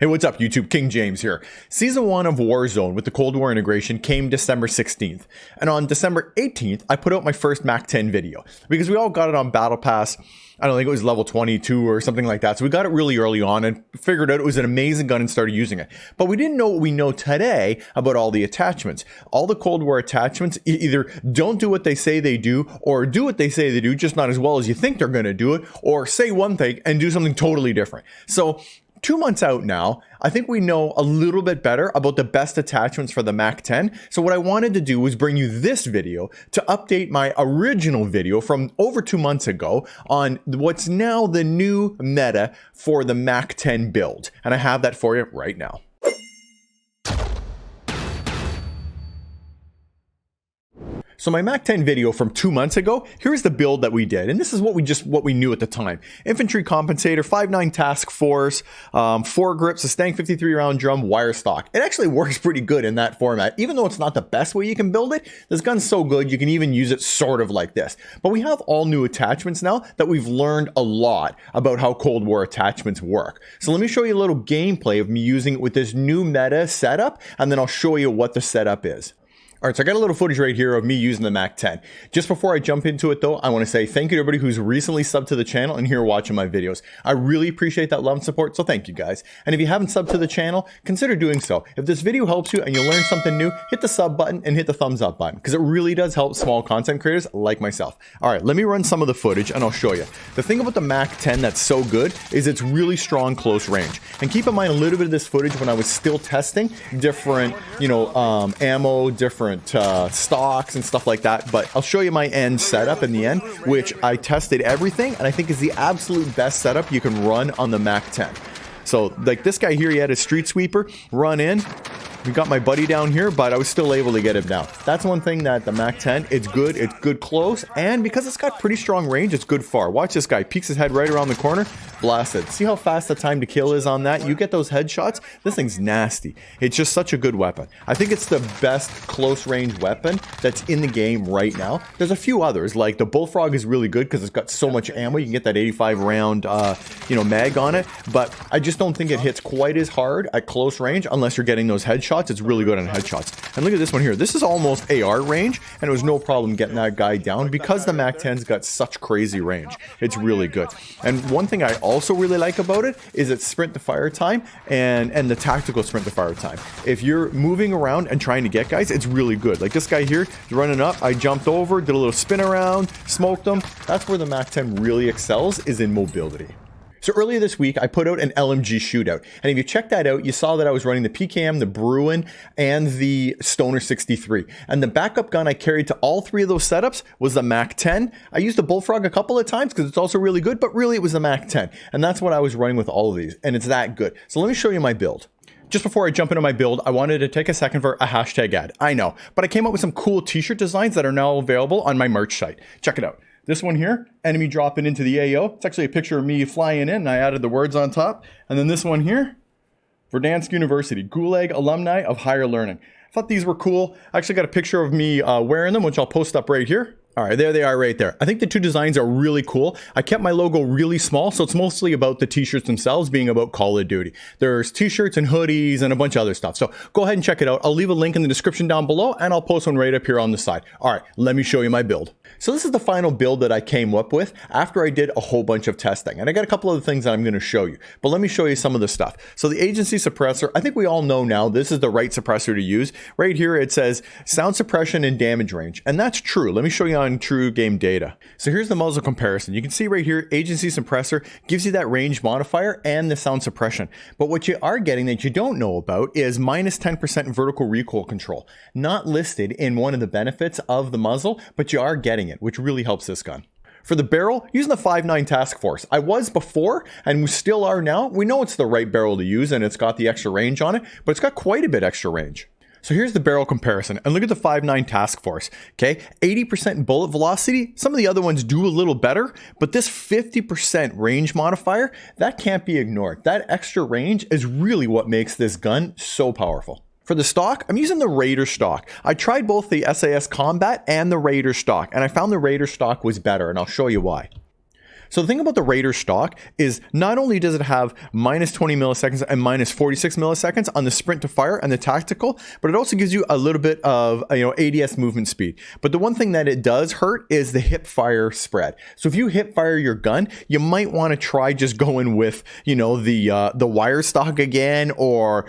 Hey, what's up, YouTube? King James here. Season 1 of Warzone with the Cold War integration came December 16th. And on December 18th, I put out my first MAC-10 video. Because we all got it on Battle Pass. I don't think it was level 22 or something like that. So we got it really early on and figured out it was an amazing gun and started using it. But we didn't know what we know today about all the attachments. All the Cold War attachments either don't do what they say they do, or do what they say they do, just not as well as you think they're going to do it, or say one thing and do something totally different. So 2 months out now, I think we know a little bit better about the best attachments for the MAC-10. So what I wanted to do was bring you this video to update my original video from over 2 months ago on what's now the new meta for the MAC-10 build. And I have that for you right now. So my MAC-10 video from 2 months ago, here's the build that we did. And this is what we knew at the time. Infantry compensator, 5.9 task force, 4 grips, a Stang 53 round drum, wire stock. It actually works pretty good in that format. Even though it's not the best way you can build it, this gun's so good you can even use it sort of like this. But we have all new attachments now that we've learned a lot about how Cold War attachments work. So let me show you a little gameplay of me using it with this new meta setup, and then I'll show you what the setup is. All right, so I got a little footage right here of me using the MAC-10. Just before I jump into it though, I want to say thank you to everybody who's recently subbed to the channel and here watching my videos. I really appreciate that love and support, so thank you guys. And if you haven't subbed to the channel, consider doing so. If this video helps you and you learn something new, hit the sub button and hit the thumbs up button, because it really does help small content creators like myself. All right, let me run some of the footage and I'll show you. The thing about the MAC-10 that's so good is it's really strong close range. And keep in mind a little bit of this footage when I was still testing different, ammo, different stocks and stuff like that, but I'll show you my end setup in the end, which I tested everything and I think is the absolute best setup you can run on the MAC-10. So like this guy here, he had a street sweeper run in. We got my buddy down here, but I was still able to get him down. That's one thing that the MAC-10, it's good close, and because it's got pretty strong range, it's good far. Watch this guy, peeks his head right around the corner, blasted. See how fast the time to kill is on that? You get those headshots, this thing's nasty. It's just such a good weapon. I think it's the best close range weapon that's in the game right now. There's a few others, like the Bullfrog is really good because it's got so much ammo. You can get that 85 round, mag on it, but I just don't think it hits quite as hard at close range unless you're getting those headshots. It's really good on headshots. And look at this one here. This is almost AR range, and it was no problem getting that guy down because the MAC-10's got such crazy range. It's really good. And one thing I also really like about it is its sprint to fire time and the tactical sprint to fire time. If you're moving around and trying to get guys, it's really good. Like this guy here, he's running up. I jumped over, did a little spin around, smoked him. That's where the MAC-10 really excels, is in mobility. So earlier this week, I put out an LMG shootout. And if you check that out, you saw that I was running the PKM, the Bruin, and the Stoner 63. And the backup gun I carried to all three of those setups was the MAC-10. I used the Bullfrog a couple of times because it's also really good, but really it was the MAC-10. And that's what I was running with all of these. And it's that good. So let me show you my build. Just before I jump into my build, I wanted to take a second for a hashtag ad. I know, but I came up with some cool t-shirt designs that are now available on my merch site. Check it out. This one here, enemy dropping into the AO. It's actually a picture of me flying in, and I added the words on top. And then this one here, Verdansk University, Gulag alumni of higher learning. I thought these were cool. I actually got a picture of me wearing them, which I'll post up right here. All right, there they are right there. I think the two designs are really cool. I kept my logo really small, so it's mostly about the t-shirts themselves being about Call of Duty. There's t-shirts and hoodies and a bunch of other stuff. So go ahead and check it out. I'll leave a link in the description down below, and I'll post one right up here on the side. All right, let me show you my build. So this is the final build that I came up with after I did a whole bunch of testing. And I got a couple of things that I'm going to show you. But let me show you some of the stuff. So the agency suppressor, I think we all know now this is the right suppressor to use. Right here it says sound suppression and damage range. And that's true. Let me show you on true game data. So here's the muzzle comparison. You can see right here, agency suppressor gives you that range modifier and the sound suppression. But what you are getting that you don't know about is minus 10% vertical recoil control. Not listed in one of the benefits of the muzzle, but you are getting it, which really helps this gun. For the barrel, using the 5.9 task force. I was before, and we still are now. We know it's the right barrel to use, and it's got the extra range on it, but it's got quite a bit extra range. So here's the barrel comparison, and look at the 5.9 task force, okay? 80% bullet velocity. Some of the other ones do a little better, but this 50% range modifier, that can't be ignored. That extra range is really what makes this gun so powerful. For the stock, I'm using the Raider stock. I tried both the SAS Combat and the Raider stock, and I found the Raider stock was better, and I'll show you why. So the thing about the Raider stock is not only does it have minus 20 milliseconds and minus 46 milliseconds on the sprint to fire and the tactical, but it also gives you a little bit of ADS movement speed. But the one thing that it does hurt is the hip fire spread. So if you hip fire your gun, you might want to try just going with the wire stock again, or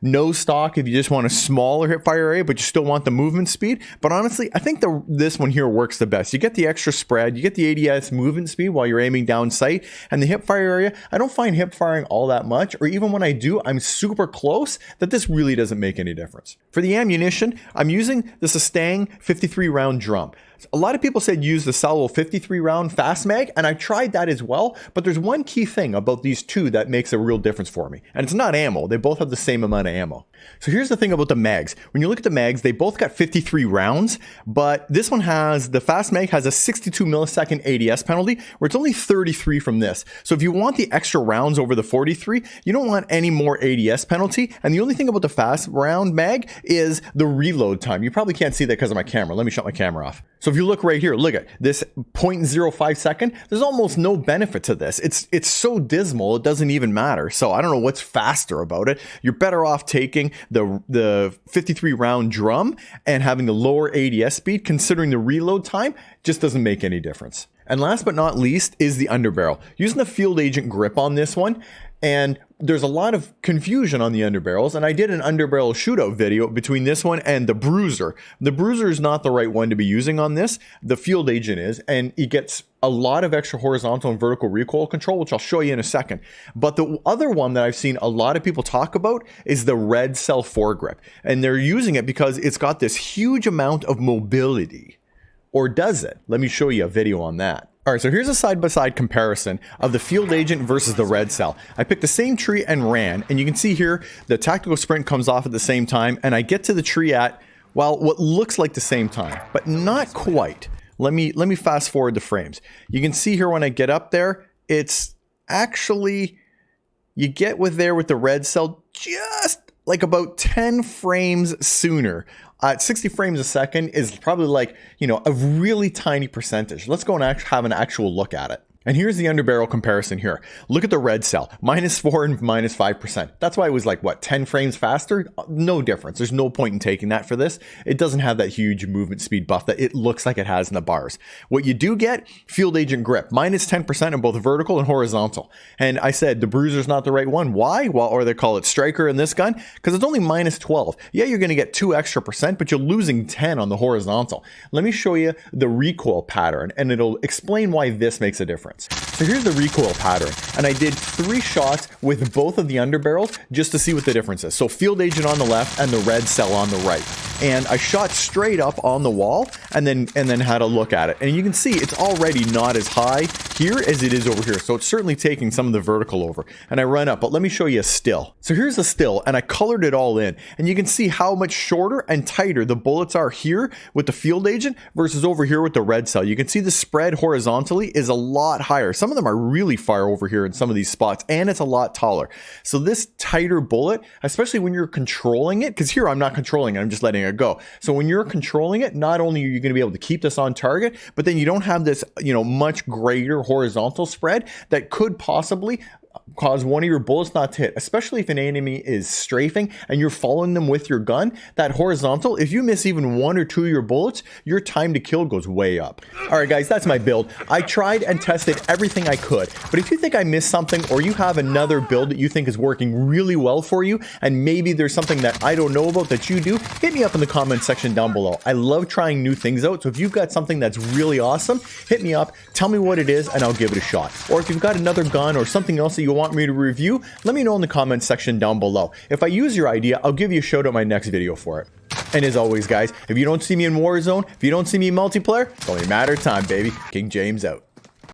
no stock if you just want a smaller hip fire area, but you still want the movement speed. But honestly, I think this one here works the best. You get the extra spread, you get the ADS movement speed while you're aiming down sight, and the hip fire area, I don't find hip firing all that much, or even when I do, I'm super close, that this really doesn't make any difference. For the ammunition, I'm using the Sustang 53 round drum. A lot of people said use the Salvo 53 round fast mag, and I tried that as well, but there's one key thing about these two that makes a real difference for me, and it's not ammo. They both have the same amount of ammo. So here's the thing about the mags. When you look at the mags, they both got 53 rounds, but this one the fast mag has a 62 millisecond ADS penalty, where it's only 33 from this. So if you want the extra rounds over the 43, you don't want any more ADS penalty, and the only thing about the fast round mag is the reload time. You probably can't see that because of my camera. Let me shut my camera off. So if you look right here, look at this 0.05 second, there's almost no benefit to this. It's so dismal, it doesn't even matter. So I don't know what's faster about it. You're better off taking the 53 round drum and having the lower ADS speed, considering the reload time just doesn't make any difference. And last but not least is the underbarrel. Using the Field Agent grip on this one, and there's a lot of confusion on the underbarrels, and I did an underbarrel shootout video between this one and the Bruiser. The Bruiser is not the right one to be using on this. The Field Agent is, and it gets a lot of extra horizontal and vertical recoil control, which I'll show you in a second. But the other one that I've seen a lot of people talk about is the Red Cell foregrip, and they're using it because it's got this huge amount of mobility. Or does it? Let me show you a video on that. All right, so here's a side-by-side comparison of the Field Agent versus the Red Cell. I picked the same tree and ran, and you can see here the tactical sprint comes off at the same time, and I get to the tree at, well, what looks like the same time, but not quite. Let me fast forward the frames. You can see here when I get up there, it's actually, you get with the Red Cell just like about 10 frames sooner. 60 frames a second is probably like, a really tiny percentage. Let's go and have an actual look at it. And here's the underbarrel comparison here. Look at the Red Cell, -4 and -5%. That's why it was like, what, 10 frames faster? No difference. There's no point in taking that for this. It doesn't have that huge movement speed buff that it looks like it has in the bars. What you do get, Field Agent grip, -10% in both vertical and horizontal. And I said the Bruiser's not the right one. Why? Well, or they call it Striker in this gun, because it's only -12. Yeah, you're going to get 2 extra percent, but you're losing 10 on the horizontal. Let me show you the recoil pattern, and it'll explain why this makes a difference. So here's the recoil pattern, and I did 3 shots with both of the underbarrels just to see what the difference is. So Field Agent on the left and the Red Cell on the right. And I shot straight up on the wall and then had a look at it. And you can see it's already not as high here as it is over here. So it's certainly taking some of the vertical over. And I run up, but let me show you a still. So here's a still, and I colored it all in. And you can see how much shorter and tighter the bullets are here with the Field Agent versus over here with the Red Cell. You can see the spread horizontally is a lot higher. Some of them are really far over here in some of these spots, and it's a lot taller. So this tighter bullet, especially when you're controlling it, because here I'm not controlling it, I'm just letting it go. So when you're controlling it, not only are you going to be able to keep this on target, but then you don't have this, much greater horizontal spread that could possibly cause one of your bullets not to hit, especially if an enemy is strafing and you're following them with your gun. That horizontal, if you miss even 1 or 2 of your bullets, your time to kill goes way up. All right, guys, that's my build. I tried and tested everything I could, but if you think I missed something, or you have another build that you think is working really well for you, and maybe there's something that I don't know about that you do, hit me up in the comment section down below. I love trying new things out, so if you've got something that's really awesome, hit me up, tell me what it is, and I'll give it a shot. Or if you've got another gun or something else that you want me to review, let me know in the comments section down below. If I use your idea, I'll give you a shout out in my next video for it. And as always, guys, if you don't see me in Warzone, if you don't see me in multiplayer, it's only a matter of time, baby. King James out.